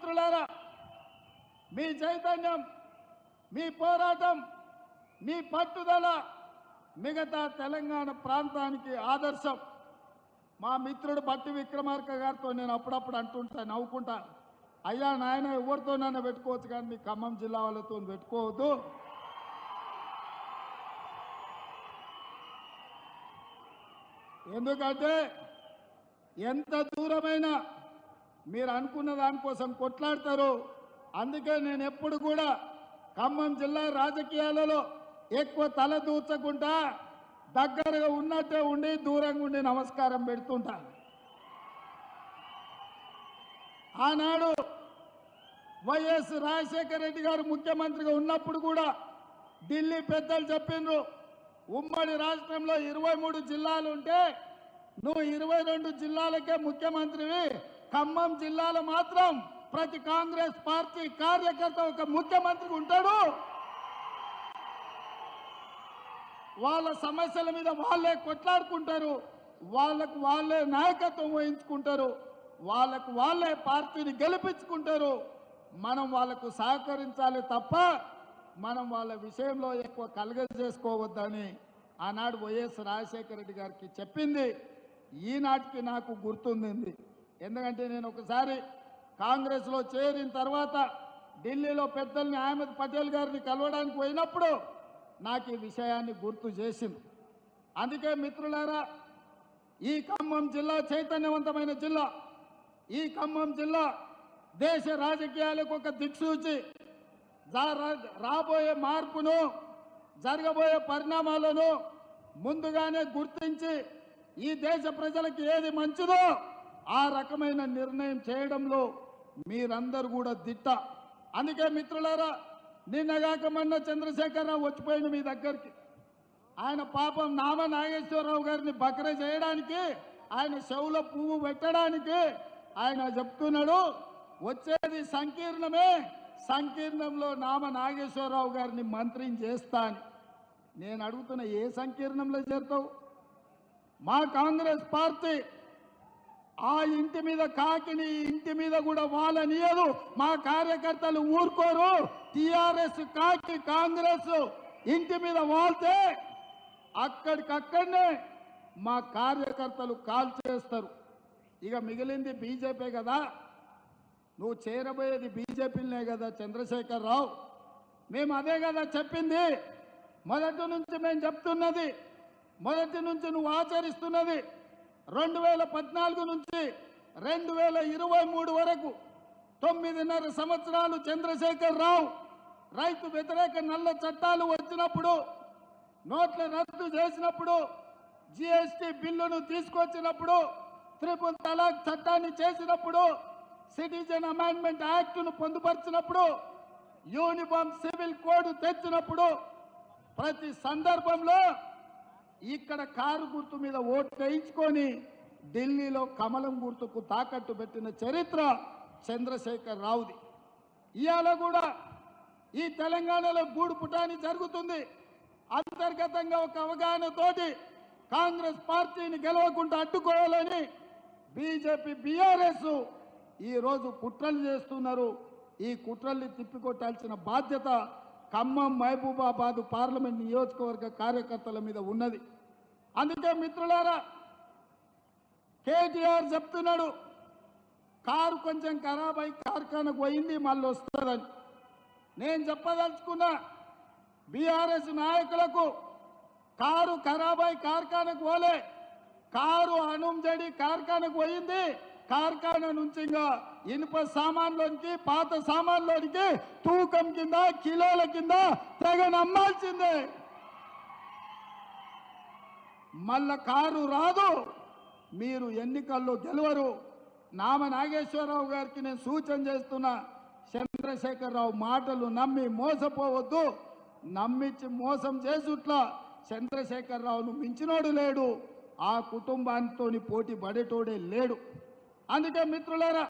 మిత్రులారా, మీ చైతన్యం, మీ పోరాటం, మీ పట్టుదల మిగతా తెలంగాణ ప్రాంతానికి ఆదర్శం. మా మిత్రుడు బట్టి విక్రమార్క గారితో నేను అప్పుడప్పుడు అంటుంటా, నవ్వుకుంటా, అయ్యా నాయన ఎవరితోనైనా పెట్టుకోవచ్చు కానీ మీ ఖమ్మం జిల్లా వాళ్ళతో పెట్టుకోవద్దు. ఎందుకంటే ఎంత దూరమైనా మీరు అనుకున్న దానికోసం కొట్లాడతారు. అందుకే నేను ఎప్పుడు కూడా ఖమ్మం జిల్లా రాజకీయాలలో ఎక్కువ తల దూర్చకుండా దగ్గరగా ఉన్నట్టే ఉండి దూరంగా ఉండి నమస్కారం పెడుతుంటాను. ఆనాడు వైఎస్ రాజశేఖర రెడ్డి గారు ముఖ్యమంత్రిగా ఉన్నప్పుడు కూడా ఢిల్లీ పెద్దలు చెప్పిండ్రు, ఉమ్మడి రాష్ట్రంలో 23 జిల్లాలు ఉంటే నువ్వు 22 జిల్లాలకే ముఖ్యమంత్రివి, ఖమ్మం జిల్లాలో మాత్రం ప్రతి కాంగ్రెస్ పార్టీ కార్యకర్త ఒక ముఖ్యమంత్రి ఉంటాడు, వాళ్ళ సమస్యల మీద వాళ్ళే కొట్లాడుకుంటారు, వాళ్ళకు వాళ్ళే నాయకత్వం వహించుకుంటారు, వాళ్ళకు వాళ్ళే పార్టీని గెలిపించుకుంటారు. మనం వాళ్ళకు సహకరించాలి తప్ప మనం వాళ్ళ విషయంలో ఎక్కువ కలగజేసుకోవద్దని ఆనాడు వైఎస్ రాజశేఖర రెడ్డి గారికి చెప్పింది ఈనాటికి నాకు గుర్తుంది. ఎందుకంటే నేను ఒకసారి కాంగ్రెస్లో చేరిన తర్వాత ఢిల్లీలో పెద్దల్ని అహ్మద్ పటేల్ గారిని కలవడానికి పోయినప్పుడు నాకు ఈ విషయాన్ని గుర్తు చేసింది. అందుకే మిత్రులారా, ఈ ఖమ్మం జిల్లా చైతన్యవంతమైన జిల్లా, ఈ ఖమ్మం జిల్లా దేశ రాజకీయాలకు ఒక దిక్సూచి, రాబోయే మార్పును, జరగబోయే పరిణామాలను ముందుగానే గుర్తించి ఈ దేశ ప్రజలకు ఏది మంచిదో ఆ రకమైన నిర్ణయం చేయడంలో మీరందరూ కూడా దిట్ట. అందుకే మిత్రులారా, నిన్నగాక మొన్న చంద్రశేఖరరావు వచ్చిపోయిన మీ దగ్గరికి, ఆయన పాపం నామ నాగేశ్వరరావు గారిని బకర చేయడానికి, ఆయన చెవులో పువ్వు పెట్టడానికి ఆయన చెప్తున్నాడు వచ్చేది సంకీర్ణమే, సంకీర్ణంలో నామ నాగేశ్వరరావు గారిని మంత్రిని చేస్తా అని. నేను అడుగుతున్న, ఏ సంకీర్ణంలో చేరుతావు? మా కాంగ్రెస్ పార్టీ ఆ ఇంటి మీద కాకిని ఇంటి మీద కూడా వాళ్ళనియదు, మా కార్యకర్తలు ఊరుకోరు. టిఆర్ఎస్ కాకి కాంగ్రెస్ ఇంటి మీద వాళ్తే అక్కడికక్కడనే మా కార్యకర్తలు కాల్ చేస్తారు. ఇక మిగిలింది బీజేపీ కదా, నువ్వు చేరబోయేది బీజేపీలనే కదా చంద్రశేఖరరావు, మేము అదే కదా చెప్పింది. మొదటి నుంచి మేము చెప్తున్నది, మొదటి నుంచి నువ్వు ఆచరిస్తున్నది. 2014 నుంచి 2023 వరకు 9.5 సంవత్సరాలు చంద్రశేఖరరావు రైతు వ్యతిరేక నల్ల చట్టాలు వచ్చినప్పుడు, నోట్ల రద్దు చేసినప్పుడు, జిఎస్టీ బిల్లును తీసుకొచ్చినప్పుడు, ట్రిపుల్ తలాక్ చట్టాన్ని చేసినప్పుడు, సిటిజన్ అమెండ్మెంట్ యాక్ట్ను పొందుపరిచినప్పుడు, యూనిఫామ్ సివిల్ కోడ్ తెచ్చినప్పుడు, ప్రతి సందర్భంలో ఇక్కడ కారు గుర్తు మీద ఓటు వేయించుకొని ఢిల్లీలో కమలం గుర్తుకు తాకట్టు పెట్టిన చరిత్ర చంద్రశేఖర్ రావుది. ఇవాళ కూడా ఈ తెలంగాణలో గూడు పుటాని జరుగుతుంది. అంతర్గతంగా ఒక అవగాహనతోటి కాంగ్రెస్ పార్టీని గెలవకుండా అడ్డుకోవాలని బీజేపీ బీఆర్ఎస్ ఈరోజు కుట్రలు చేస్తున్నారు. ఈ కుట్రల్ని తిప్పికొట్టాల్సిన బాధ్యత ఖమ్మం మహబూబాబాద్ పార్లమెంట్ నియోజకవర్గ కార్యకర్తల మీద ఉన్నది. అందుకే మిత్రులారా, కేటీఆర్ చెప్తున్నాడు కారు కొంచెం ఖరాబ్ అయి కార్ఖానకు పోయింది మళ్ళీ వస్తుందని. నేను చెప్పదలుచుకున్నా బీఆర్ఎస్ నాయకులకు, కారు ఖరాబ్ అయి కార్ఖానకు పోలే, కారు అనుంజడి కార్ఖానకు పోయింది. కార్ఖానా నుంచి ఇంకా ఇనుప సామాన్లోనికి, పాత సామాన్లోనికి తూకం కింద, కిలోల కింద తెగనమ్మాల్సిందే. మళ్ళా కారు రాదు, మీరు ఎన్నికల్లో గెలవరు. నామ నాగేశ్వరరావు గారికి నేను సూచన చేస్తున్నా, చంద్రశేఖరరావు మాటలు నమ్మి మోసపోవద్దు. నమ్మించి మోసం చేసుట్లా చంద్రశేఖరరావును మించినోడు లేడు, ఆ కుటుంబానితోని పోటీ పడేటోడే లేడు. అందుకే మిత్రులారా,